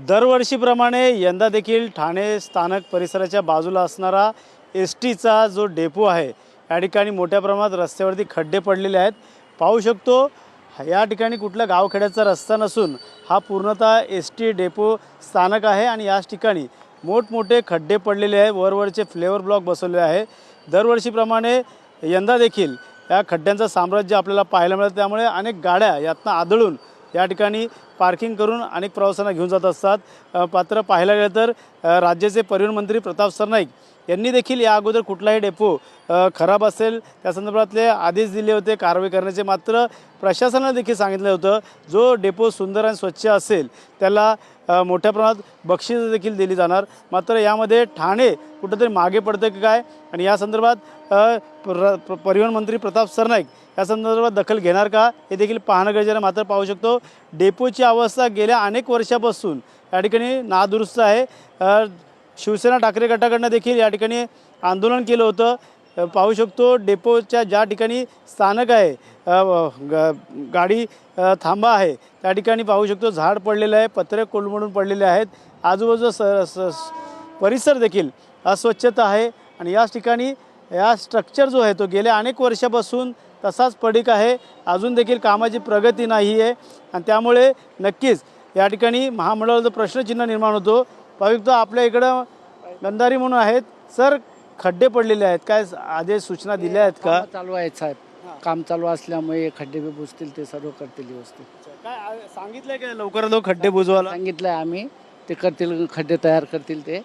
दरवर्षीप्रमाणे यंदा देखील ठाणे स्थानक परिसराच्या बाजूला असणारा एस-टीचा जो डेपो आहे या ठिकाणी मोठ्या प्रमाणात रस्त्यावरती खड्डे पडलेले आहेत। पाहू शकतो या ठिकाणी कुठल्या गावखेड्याचा रस्ता नसून हा पूर्णतः एस-टी डेपो स्थानक आहे आणि याच ठिकाणी मोठमोठे खड्डे पडलेले आहेत, वरवरचे फ्लेवर ब्लॉक बसवले आहे। दरवर्षीप्रमाणे यंदा देखील या खड्ड्यांचं साम्राज्य आपल्याला पाहायला मिळतं, त्यामुळे अनेक गाड्या यातनं आदळून या ठिकाणी पार्किंग करून अनेक प्रवाशांना घेऊन जात असतात। पात्र पाहायला गेलं तर राज्याचे परिवहन मंत्री प्रताप सरनाईक यांनी देखील या अगोदर कुठलाही डेपो खराब असेल त्या संदर्भातले आदेश दिले होते कारवाई करण्याचे। मात्र प्रशासनाने देखील सांगितलं होतं जो डेपो सुंदर आणि स्वच्छ असेल त्याला मोठ्या प्रमाणात बक्षीस देखील दिली जाणार। मात्र यामध्ये ठाणे कुठेतरी मागे पडतं की काय आणि या संदर्भात परिवहन मंत्री प्रताप सरनाईक या संदर्भात दखल घेणार का हे देखील पाहणं गरजेचं आहे। मात्र पाहू शकतो डेपोची अवस्था गेल्या अनेक वर्षापासून या ठिकाणी नादुरुस्त आहे। शिवसेना ठाकरे गटाकडनं देखील या ठिकाणी आंदोलन केलं होतं। पाहू शकतो डेपोच्या ज्या ठिकाणी स्थानक आहे गाडी थांबा आहे त्या ठिकाणी पाहू शकतो झाड पडलेलं आहे, पत्रे कोलमडून पडलेले आहेत, आजूबाजूचा परिसर देखील अस्वच्छता आहे आणि याच ठिकाणी या स्ट्रक्चर जो आहे तो गेल्या अनेक वर्षापासून तसाच पडीक आहे, अजून देखील कामाची प्रगती नाही आहे आणि त्यामुळे नक्कीच या ठिकाणी महामंडळाचा प्रश्नचिन्ह निर्माण होतो। पाहू शकतो आपल्या इकडं गंधारी म्हणून आहेत सर, खड्डे पडलेले आहेत, काय आदेश सूचना दिल्या आहेत का? चालू आहेत साहेब, काम चालू असल्यामुळे खड्डे बी बुजतील, ते सर्व करतील व्यवस्थित। काय सांगितलंय का लवकरात लवकर खड्डे बुजवायला? सांगितलंय आम्ही, ते करतील, खड्डे तयार करतील, ते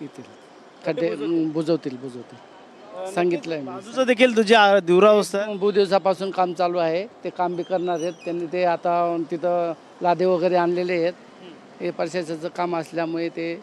येतील, खड्डे बुजवतील सांगितलंय। बाजूचं देखील तुझी दुरावस्था आहे? बहु दिवसापासून काम चालू आहे, ते काम बी करणार आहेत त्यांनी। ते आता तिथं लादे वगैरे आणलेले आहेत, हे प्रशासनाचं काम असल्यामुळे ते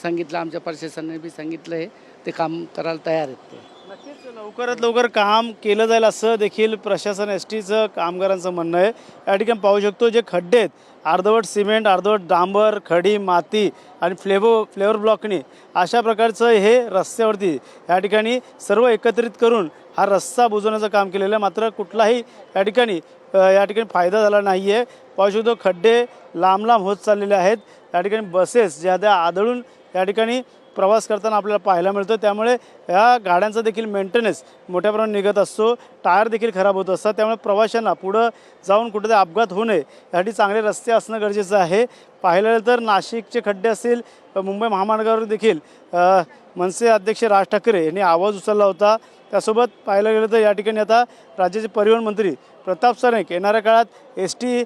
सांगितलं, आमच्या प्रशासनाने बी सांगितलं आहे, ते काम करायला तयार आहेत। ते नक्कीच लवकरात लवकर काम केलं जाईल असं देखील प्रशासन एस-टीचं कामगारांचं म्हणणं आहे। या ठिकाणी पाहू शकतो जे खड्डे आहेत अर्धवट सिमेंट, अर्धवट डांबर, खडी, माती आणि फ्लेवर ब्लॉकनी अशा प्रकारचं हे रस्त्यावरती या ठिकाणी सर्व एकत्रित करून हा रस्ता बुजवण्याचं काम केलेलं आहे। मात्र कुठलाही या ठिकाणी फायदा झाला नाही आहे। पाहू शकतो खड्डे लांब होत चाललेले आहेत, या ठिकाणी बसेस ज्या त्या आदळून या ठिकाणी प्रवास करताना आपल्याला पाहायला मिळतं, त्यामुळे या गाड्यांचा देखील मेंटेनन्स मोठ्या प्रमाणात निघत असतो, टायर देखील खराब होत असतात, त्यामुळे प्रवाशांना पुढं जाऊन कुठेतरी अपघात होऊ नये यासाठी चांगले रस्ते असणं गरजेचं आहे। पाहिलं गेलं तर नाशिकचे खड्डे असतील, मुंबई महामार्गावर देखील मनसे अध्यक्ष राज ठाकरे यांनी आवाज उचलला होता। त्यासोबत पाहायला गेलं तर या ठिकाणी आता राज्याचे परिवहन मंत्री प्रताप सरनाईक येणाऱ्या काळात एस-टी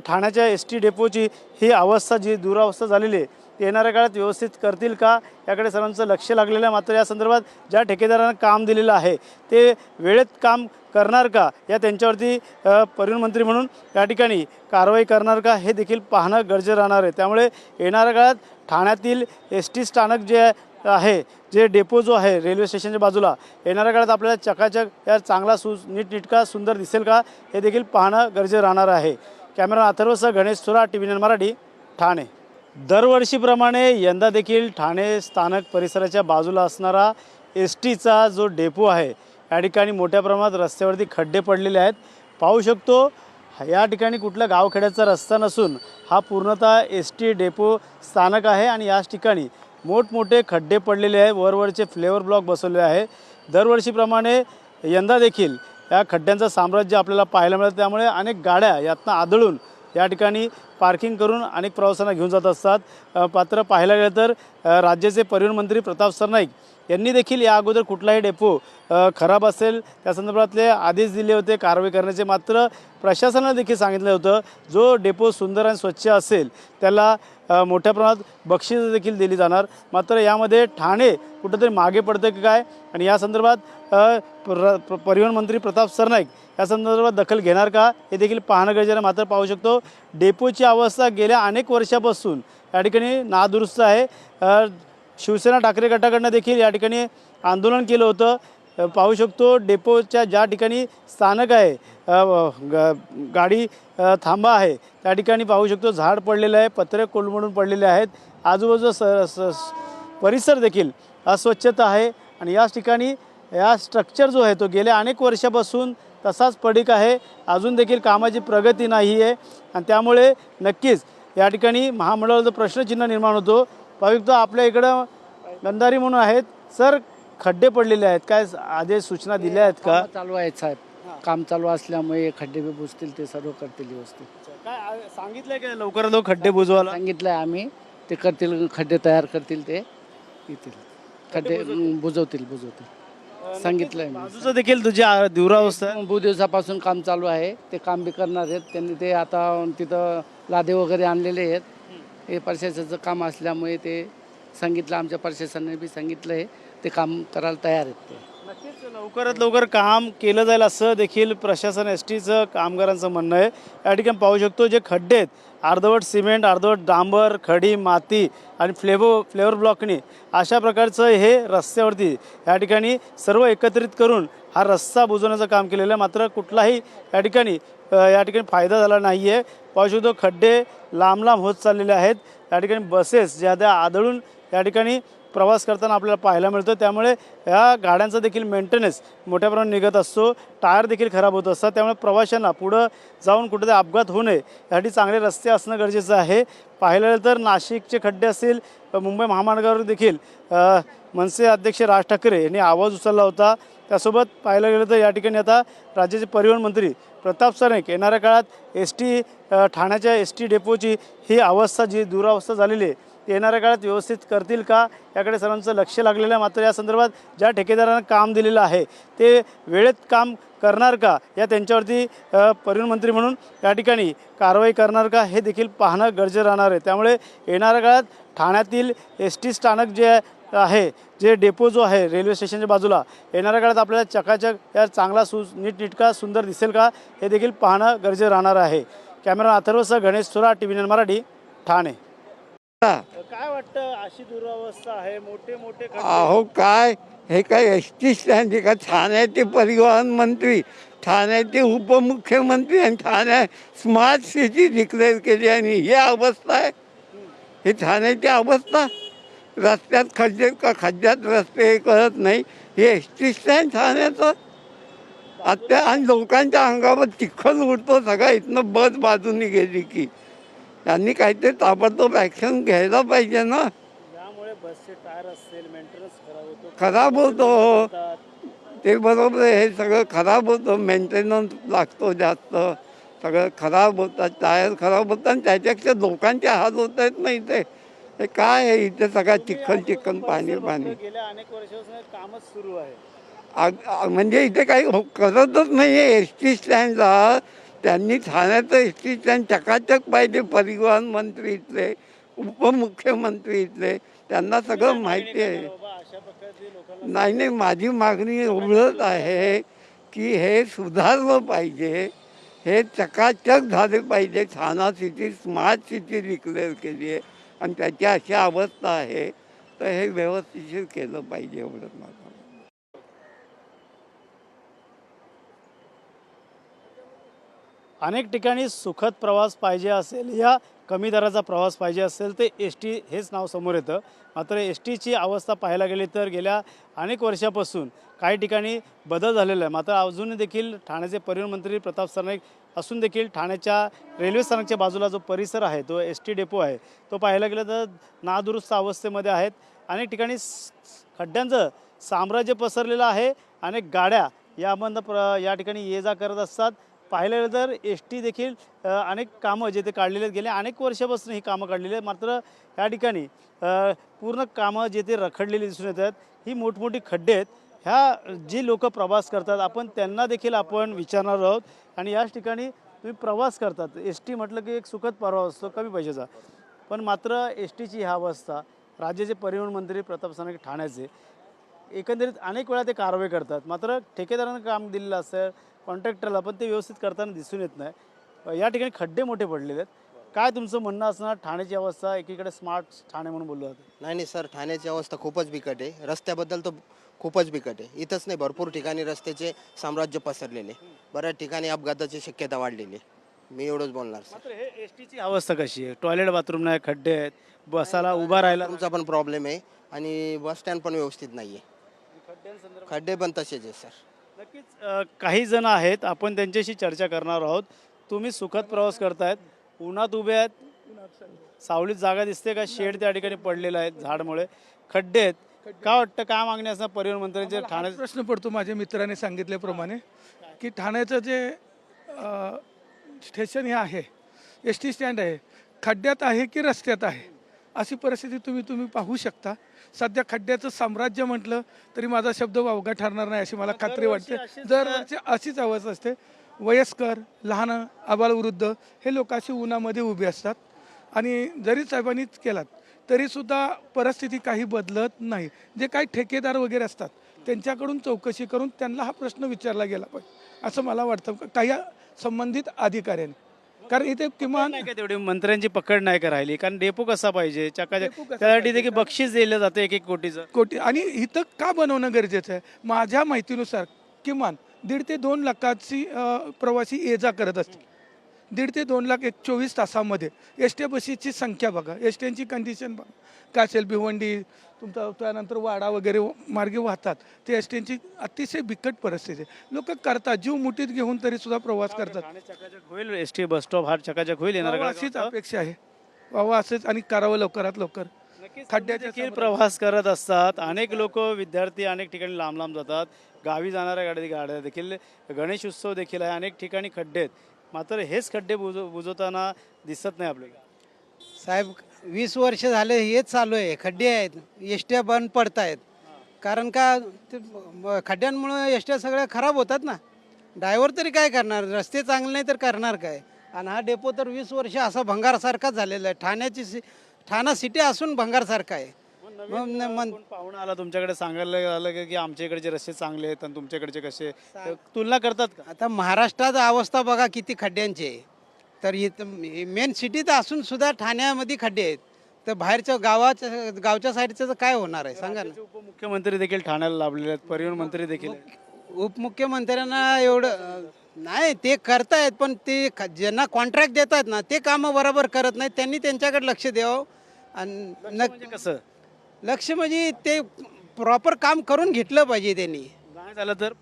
ठाण्याच्या एस-टी डेपोची ही अवस्था जी दुरावस्था झालेली आहे येणाऱ्या काळात व्यवस्थित करतील का याकडे सर्वांचं लक्ष लागलेलं आहे। मात्र या संदर्भात ज्या ठेकेदारांना काम दिलेलं आहे ते वेळेत काम करणार का या त्यांच्यावरती परिवहन मंत्री म्हणून या ठिकाणी कारवाई करणार का हे देखील पाहणं गरजेचं राहणार आहे। त्यामुळे येणाऱ्या काळात ठाण्यातील एस-टी स्थानक जे आहे, जे डेपो जो आहे रेल्वे स्टेशनच्या बाजूला, येणाऱ्या काळात आपल्याला चकाचक या चांगला नीटनेटका सुंदर दिसेल का हे देखील पाहणं गरजेचं राहणार आहे। कॅमेरा अथर्वसह गणेश थोरात, TV9 मराठी, ठाणे। दरवर्षीप्रमाणे यंदा देखील ठाणे स्थानक परिसराच्या बाजूला असणारा एस-टीचा जो डेपो आहे या ठिकाणी मोठ्या प्रमाणात रस्त्यावरती खड्डे पडलेले आहेत। पाहू शकतो या ठिकाणी कुठल्या गावखेड्याचा रस्ता नसून हा पूर्णतः एस-टी डेपो स्थानक आहे आणि याच ठिकाणी मोठमोठे खड्डे पडलेले आहेत, वरवरचे फ्लेवर ब्लॉक बसवले आहे। दरवर्षीप्रमाणे यंदा देखील या खड्ड्यांचं साम्राज्य आपल्याला पाहायला मिळतं, त्यामुळे अनेक गाड्या यातनं आदळून या ठिकाणी पार्किंग करून अनेक प्रवाशांना घेऊन जात असतात। पात्र पाहायला गेलं तर राज्याचे परिवहन मंत्री प्रताप सरनाईक यांनी देखील या अगोदर कुठलाही डेपो खराब असेल त्या संदर्भातले आदेश दिले होते कारवाई करण्याचे। मात्र प्रशासनाने देखील सांगितलं होतं जो डेपो सुंदर आणि स्वच्छ असेल त्याला मोठ्या प्रमाणात बक्षीस देखील दिली जाणार। मात्र यामध्ये ठाणे कुठेतरी मागे पडतं की काय आणि या संदर्भात परिवहन मंत्री प्रताप सरनाईक या संदर्भात दखल घेणार का हे देखील पाहणं गरजेचं आहे। मात्र पाहू शकतो डेपोची अवस्था गेल्या अनेक वर्षापासून या ठिकाणी नादुरुस्त आहे। शिवसेना ठाकरे गटाकडनं देखील या ठिकाणी आंदोलन केलं होतं। पाहू शकतो डेपोच्या ज्या ठिकाणी स्थानक आहे गाडी थांबा आहे त्या ठिकाणी पाहू शकतो झाड पडलेलं आहे, पत्रे कोलमडून पडलेले आहेत, आजूबाजूचा परिसर देखील अस्वच्छता आहे आणि याच ठिकाणी या स्ट्रक्चर जो आहे तो गेल्या अनेक वर्षापासून तसाच पडीक आहे, अजून देखील कामाची प्रगती नाही आहे आणि त्यामुळे नक्कीच या ठिकाणी महामंडळाचा प्रश्नचिन्ह निर्माण होतो. पाहुयात आपल्या इकडं गंधारी म्हणून आहेत. सर, खड्डे पडलेले आहेत, काय आदेश सूचना दिल्या आहेत का? कामं चालू आहेत साहेब, काम चालू असल्यामुळे खड्डे बी बुजतील, ते सर्व करतील व्यवस्थित. काय सांगितलंय काय लवकरात लवकर खड्डे बुजवायला? सांगितलंय आम्ही, ते करतील, खड्डे तयार करतील, ते येतील, खड्डे बुजवतील सांगितलंय मी. बाजूचं देखील तुझी दुरावस्था आहे. बहु दिवसापासून काम चालू आहे, ते काम बी करणार आहेत त्यांनी. ते आता तिथं लादे वगैरे आणलेले आहेत. हे प्रशासनाचं काम असल्यामुळे ते सांगितलं, आमच्या प्रशासनाने बी सांगितलं आहे, ते काम करायला तयार आहेत ते. नक्कीच लवकरात लवकर काम केलं जाईल असं देखील प्रशासन एस टीचं कामगारांचं म्हणणं आहे. या ठिकाणी पाहू शकतो जे खड्डे आहेत, अर्धवट सिमेंट, अर्धवट डांबर, खडी, माती आणि फ्लेवर ब्लॉकनी अशा प्रकारचं हे रस्त्यावरती या ठिकाणी सर्व एकत्रित करून हा रस्ता बुजवण्याचं काम केलेलं आहे. मात्र कुठलाही या ठिकाणी फायदा झाला नाही आहे. पाहू शकतो खड्डे लांब होत चाललेले आहेत. या ठिकाणी बसेस ज्या आदळून या ठिकाणी प्रवास करताना आपल्याला पाहायला मिळतं. त्यामुळे या गाड्यांचा देखील मेंटेनन्स मोठ्या प्रमाणात निघत असतो, टायर देखील खराब होत असतात. त्यामुळे प्रवाशांना पुढं जाऊन कुठेतरी अपघात होऊ नये यासाठी चांगले रस्ते असणं गरजेचं आहे. पाहिलं गेलं तर नाशिकचे खड्डे असतील, मुंबई महामार्गावर देखील मनसे अध्यक्ष राज ठाकरे यांनी आवाज उचलला होता. त्यासोबत पाहायला गेलं तर या ठिकाणी आता राज्याचे परिवहन मंत्री प्रताप सरनाईक येणाऱ्या काळात एस टी ठाण्याच्या एस टी डेपोची ही अवस्था जी दुरावस्था झालेली आहे ते येणाऱ्या काळात व्यवस्थित करतील का याकडे सर्वांचं लक्ष लागलेलं आहे. मात्र या संदर्भात ज्या ठेकेदारांना काम दिलेलं आहे ते वेळेत काम करणार का, या त्यांच्यावरती परिवहन मंत्री म्हणून या ठिकाणी कारवाई करणार का हे देखील पाहणं गरजेचं राहणार आहे. त्यामुळे येणाऱ्या काळात ठाण्यातील एस टी स्थानक जे आहे, जे डेपो जो आहे रेल्वे स्टेशनच्या बाजूला, येणाऱ्या काळात आपल्याला चकाचक या चांगला नीटनेटका सुंदर दिसेल का हे देखील पाहणं गरजेचं राहणार आहे. कॅमेरा अथर्वसह गणेश सुरा, TV9 मराठी, ठाणे. काय वाटतं, अशी दुरावस्था आहे, मोठे खड्डे? अहो काय हे काय एस टी स्टँड आहे का? ठाण्याचे परिवहन मंत्री, ठाण्याचे उपमुख्यमंत्री आणि ठाण्यात स्मार्ट सिटी डिक्लेअर केली आणि ही अवस्था आहे. ही ठाण्याची अवस्था, रस्त्यात खड्डे का खड्ड्यात रस्ते कळत नाही. हे एस टी स्टँड ठाण्याचं आता, आणि लोकांच्या अंगावर चिखल उडतो सगळा. इथनं बस बाजूनी गेली की त्यांनी काहीतरी ताबडतोब ॲक्शन घ्यायला पाहिजे ना. यामुळे बसचे टायर असतील, मेंटेनन्स खराब होतो, ते बरोबर आहे. हे सगळं खराब होतं, मेंटेनन्स लागतो जास्त, सगळं खराब होतात, टायर खराब होतात आणि त्याच्यापेक्षा लोकांचे हाल होत आहेत. नाही ते हे काय आहे, इथे सगळा चिखल पाणी. गेल्या अनेक वर्षापासून कामच सुरू आहे. म्हणजे इथे काही करतच नाही आहे एस टी स्टँडला. त्यांनी ठाण्याचं एस टी स्टँड चकाचक पाहिजे. परिवहन मंत्री इथले, उपमुख्यमंत्री इथले, त्यांना सगळं माहिती आहे. नाही, माझी मागणी एवढंच आहे की हे सुधारलं पाहिजे, हे चकाचक झाले पाहिजे. ठाणा सिटी स्मार्ट सिटी डिक्लेअर केली आहे आणि त्याची अशी अवस्था आहे, तर हे व्यवस्थित केलं पाहिजे, एवढंच माझं. अनेक ठिकाणी सुखद प्रवास पाहिजे असेल या कमी दराचा प्रवास पाहिजे असेल ते एस टी हेच नाव समोर येतं. मात्र एस टीची अवस्था पाहायला गेली तर गेल्या अनेक वर्षापासून काही ठिकाणी बदल झालेला आहे. मात्र अजून देखील ठाण्याचे परिवहन मंत्री प्रताप सरनाईक असून देखील ठाण्याच्या रेल्वे स्थानकच्या बाजूला जो परिसर आहे, तो एस टी डेपो आहे, तो पाहायला गेलं तर नादुरुस्त अवस्थेमध्ये आहेत. अनेक ठिकाणी खड्ड्यांचं साम्राज्य पसरलेलं आहे. अनेक गाड्या या ठिकाणी ये जा करत असतात. पाहिलं गेलं तर एस टी देखील अनेक कामं जे ते काढलेले आहेत, गेल्या अनेक वर्षापासून ही कामं काढलेली आहेत. मात्र या ठिकाणी पूर्ण कामं जे ते रखडलेली दिसून येतात. ही मोठमोठी खड्डे आहेत. ह्या जी लोक प्रवास करतात आपण त्यांना देखील आपण विचारणार आहोत. आणि याच ठिकाणी तुम्ही प्रवास करतात, एस टी म्हटलं की एक सुखद प्रवास असतो कमी पैशाचा, पण मात्र एस टीची ह्या अवस्था, राज्याचे परिवहन मंत्री प्रताप सरनाईक ठाण्याचे एकंदरीत अनेक वेळा ते कारवाई करतात. मात्र ठेकेदारांना काम दिलेलं असतं, कॉन्ट्रॅक्टरला, पण ते व्यवस्थित करताना दिसून येत नाही. या ठिकाणी खड्डे मोठे पडलेले आहेत. काय तुमचं म्हणणं असणार, ठाण्याची अवस्था एकीकडे स्मार्ट ठाणे म्हणून बोललं जातं? नाही सर, ठाण्याची अवस्था खूपच बिकट आहे. रस्त्याबद्दल तर खूपच बिकट आहे. इथंच नाही, भरपूर ठिकाणी रस्त्याचे साम्राज्य पसरलेले, बऱ्याच ठिकाणी अपघाताची शक्यता वाढलेली. मी एवढंच बोलणार सर. मात्र हे एस टीची अवस्था कशी आहे? टॉयलेट बाथरूम नाही, खड्डे आहेत, बसाला उभा राहायला तुमचा पण प्रॉब्लेम आहे आणि बस स्टँड पण व्यवस्थित नाही आहे. खड्डे पण तसेच आहे सर. नक्कीच काही जण आहेत, आपण त्यांच्याशी चर्चा करणार आहोत. तुम्ही सुखद प्रवास करतायत, उन्हात उभे आहेत, सावलीत जागा दिसते का? शेड त्या ठिकाणी पडलेलं आहे झाडमुळे, खड्डे आहेत. काय वाटतं, काय मागणी असणार परिवहन मंत्र्यांचे? आम्हाला ठाणे हाच प्रश्न पडतो माझ्या मित्राने सांगितल्याप्रमाणे की ठाण्याचं जे स्टेशन हे आहे, एस टी स्टँड आहे, खड्ड्यात आहे की रस्त्यात आहे अशी परिस्थिती तुम्ही पाहू शकता. सध्या खड्ड्याचं साम्राज्य म्हटलं तरी माझा शब्द वावगा ठरणार नाही अशी मला खात्री वाटते. दरवर्षी अशीच अवस्था असते. वयस्कर, लहान, आबालवृद्ध हे लोक अशी उन्हामध्ये उभे असतात आणि जरी साहेबांनीच केलात तरीसुद्धा परिस्थिती काही बदलत नाही. जे काही ठेकेदार वगैरे असतात त्यांच्याकडून चौकशी करून त्यांना हा प्रश्न विचारला गेला पाहिजे असं मला वाटतं काही संबंधित अधिकाऱ्यांनी. कारण इथे किमान नाही का तेवढी मंत्र्यांची पकड नाही का राहिली? कारण डेपो कसा पाहिजे चकाचक, डेपो कसा त्यासाठी देखील बक्षीस दिलं जातं 1-1 कोटीचं. कोटी आणि इथं का बनवणं गरजेचं आहे? माझ्या माहितीनुसार किमान 1.5 ते 2 लाखाची प्रवासी ये जा करत असतील. 1.5 ते 2 लाख 24 तासामध्ये. एस टी बसेसची संख्या बघा, एस टीची कंडिशन बघा काय असेल. भिवंडी तुमचा त्यानंतर वाडा वगैरे मार्गे वाहतात ते एस टीची अतिशय बिकट परिस्थिती आहे. लोक करतात, जीव मुठीत घेऊन तरी सुद्धा प्रवास करतात. ठाणे चकाचक होईल, एस टी बस स्टॉप हा चकाचक होईल येणार व्हावं अशीच अपेक्षा आहे. व्हावं असंच आणि करावं लवकरात लवकर. खड्ड्याच्या देखील प्रवास करत असतात अनेक लोक, विद्यार्थी अनेक ठिकाणी लांब लांब जातात. गावी जाणाऱ्या गाड्या देखील, गणेश उत्सव देखील आहे, अनेक ठिकाणी खड्डे आहेत. मात्र हेच खड्डे बुजवताना दिसत नाही आपल्याला. साहेब 20 वर्ष झाले हेच चालू आहे. खड्डे आहेत, एसट्या बंद पडत आहेत. कारण का खड्ड्यांमुळे एसट्या सगळ्या खराब होतात ना. ड्रायव्हर तरी काय करणार, रस्ते चांगले नाही तर करणार काय. आणि हा डेपो तर 20 वर्ष असा भंगारसारखाच झालेला आहे. ठाणा सिटी असून भंगारसारखा आहे. कोण पाहुणा आला तुमच्याकडे सांगायला झालं की आमच्या इकडचे रस्ते चांगले आहेत आणि तुमच्याकडचे कसे, तुलना करतात का? आता महाराष्ट्रात अवस्था बघा किती खड्ड्यांची आहे. तर मेन सिटीत असून सुद्धा ठाण्यामध्ये खड्डे आहेत. तर बाहेरच्या गावच्या साईडचं तर काय होणार आहे सांगा ना. उपमुख्यमंत्री देखील ठाण्याला लाभलेले आहेत, परिवहन मंत्री देखील आहेत. उपमुख्यमंत्र्यांना एवढं नाही, ते करतायत पण ते ज्यांना कॉन्ट्रॅक्ट देतात ना ते कामं बरोबर करत नाहीत. त्यांनी त्यांच्याकडे लक्ष द्यावं. आणि म्हणजे कसं लक्ष म्हणजे ते प्रॉपर काम करून घेतलं पाहिजे त्यांनी. नाही झालं तर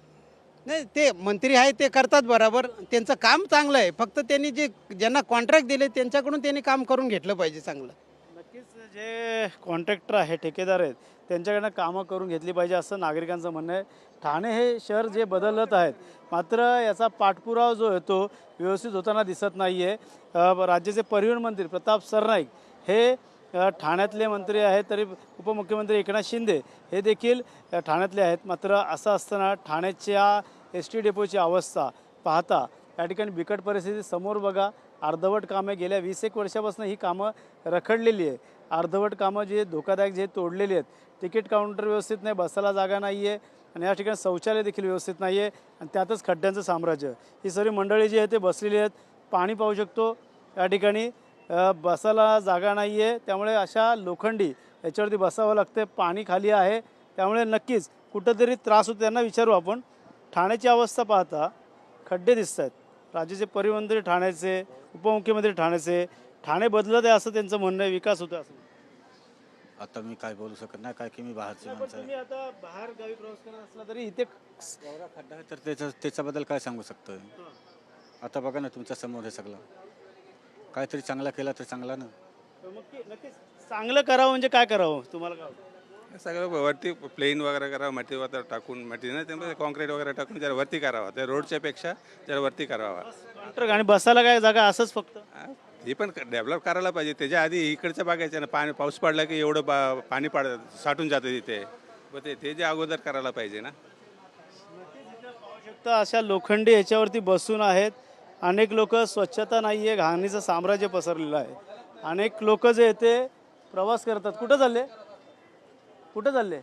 नाही, ते मंत्री आहेत ते करतात बरोबर, त्यांचं काम चांगलं आहे. फक्त त्यांनी ज्यांना कॉन्ट्रॅक्ट दिले त्यांच्याकडून त्यांनी काम करून घेतलं पाहिजे चांगलं. नक्कीच जे कॉन्ट्रॅक्टर आहे, ठेकेदार आहेत, त्यांच्याकडनं कामं करून घेतली पाहिजे असं नागरिकांचं म्हणणं आहे. ठाणे हे शहर जे बदलत आहेत, मात्र याचा पाठपुरावा जो आहे तो व्यवस्थित होताना दिसत नाही आहे. राज्याचे परिवहन मंत्री प्रताप सरनाईक हे ठाण्यातले मंत्री आहेत, तरी उपमुख्यमंत्री एकनाथ शिंदे हे देखील ठाण्यातले आहेत. मात्र असं असताना ठाण्याच्या एस टी डेपोची अवस्था पाहता या ठिकाणी बिकट परिस्थिती समोर बघा. अर्धवट कामे गेल्या 20-1 वर्षापासून ही कामं रखडलेली आहे. अर्धवट कामं जी धोकादायक जे तोडलेली आहेत. तिकीट काउंटर व्यवस्थित नाही, बसायला जागा नाही आहे आणि या ठिकाणी शौचालय देखील व्यवस्थित नाही आहे आणि त्यातच खड्ड्यांचं साम्राज्य. ही सर्व मंडळी जी आहे ते बसलेली आहेत. पाणी पाहू शकतो या ठिकाणी, बसायला जागा नाही आहे, त्यामुळे अशा लोखंडी याच्यावरती बसावं लागतं. पाणी खाली आहे, त्यामुळे नक्कीच कुठंतरी त्रास होतो. त्यांना विचारू आपण. ठाण्याची अवस्था पाहता खड्डे दिसत आहेत. राज्याचे परिवहन मंत्री ठाण्याचे, उपमुख्यमंत्री ठाण्याचे, ठाणे बदलत आहे असं त्यांचं म्हणणं आहे, विकास होतो असं. आता मी काय बोलू शकत नाही, काय की मी बाहेरची पण माणसं तुम्ही आता बाहेर गावी प्रवास करत असला तरी इथे एवढा खड्डा आहे तर त्याच्याबद्दल काय सांगू शकतो. आता बघा ना तुमच्या समोर हे सगळं काहीतरी चांगला केला तर चांगला ना. नक्कीच चांगलं करावं म्हणजे काय करावं तुम्हाला काय वाटतं? सगळं वरती प्लेन वगैरे करावं, माती वगैरे टाकून, माती नाही त्यामध्ये कॉन्क्रीट वगैरे टाकून जरा वरती करावा. त्या रोडच्या पेक्षा जरा वरती करावा. आणि बसायला काय जागा असंच फक्त हे पण डेव्हलप करायला पाहिजे. त्याच्या आधी इकडच्या बागायचं ना, पाऊस पडला की एवढं पाणी साठून जातं तिथे. मग ते जे अगोदर करायला पाहिजे ना. शकता अशा लोखंडी ह्याच्यावरती बसून आहेत. अनेक लोक, स्वच्छता नाही आहे, घाणीचं साम्राज्य पसरलेलं आहे. अनेक लोक जे येते प्रवास करतात. कुठं चालले, कुठं चालले?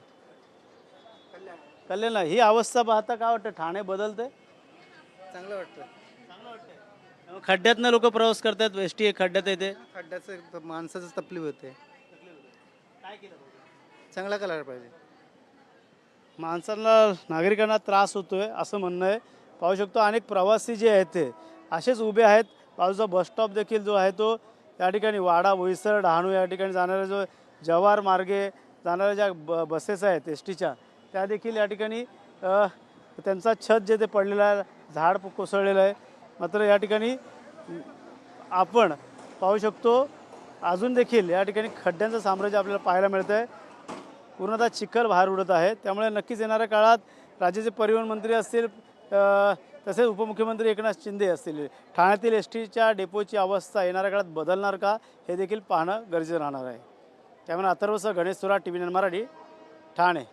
कल्याणला. ही अवस्था पाहता काय वाटतं, ठाणे बदलते? चांगलं वाटतं. खड्ड्यातनं लोक प्रवास करतात, एस टी खड्ड्यात येते. खड्ड्याचं माणसाचं तकलीफ होते. चांगला करायला पाहिजे. माणसांना, नागरिकांना त्रास होतोय असं म्हणणं आहे. पाहू शकतो अनेक प्रवासी जे आहेत ते असेच उभे आहेत. बाजूचा बसस्टॉप देखील जो आहे तो या ठिकाणी वाडा, बोईसर, डहाणू या ठिकाणी जाणाऱ्या जो जव्हार मार्गे जाणाऱ्या ज्या बसेस आहेत एस टीच्या, त्या देखील या ठिकाणी त्यांचा छत जे ते पडलेलं आहे, झाड कोसळलेलं आहे. मात्र या ठिकाणी आपण पाहू शकतो अजून देखील या ठिकाणी खड्ड्यांचं साम्राज्य आपल्याला पाहायला मिळतं आहे. पूर्णतः चिखल बाहेर उडत आहे. त्यामुळे नक्कीच येणाऱ्या काळात राज्याचे परिवहन मंत्री असतील, तसेच उपमुख्यमंत्री एकनाथ शिंदे असतील, ठाण्यातील एस टीच्या डेपोची अवस्था येणाऱ्या काळात बदलणार का हे देखील पाहणं गरजेचं राहणार आहे. त्यामुळे अथर्वसह गणेश सुरा, TV9 मराठी, ठाणे.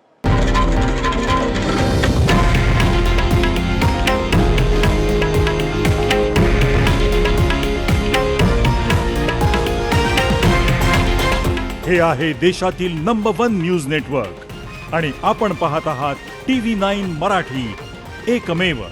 हे आहे देशातील नंबर 1 न्यूज नेटवर्क आणि आपण पाहत आहात TV9 मराठी, एकमेव.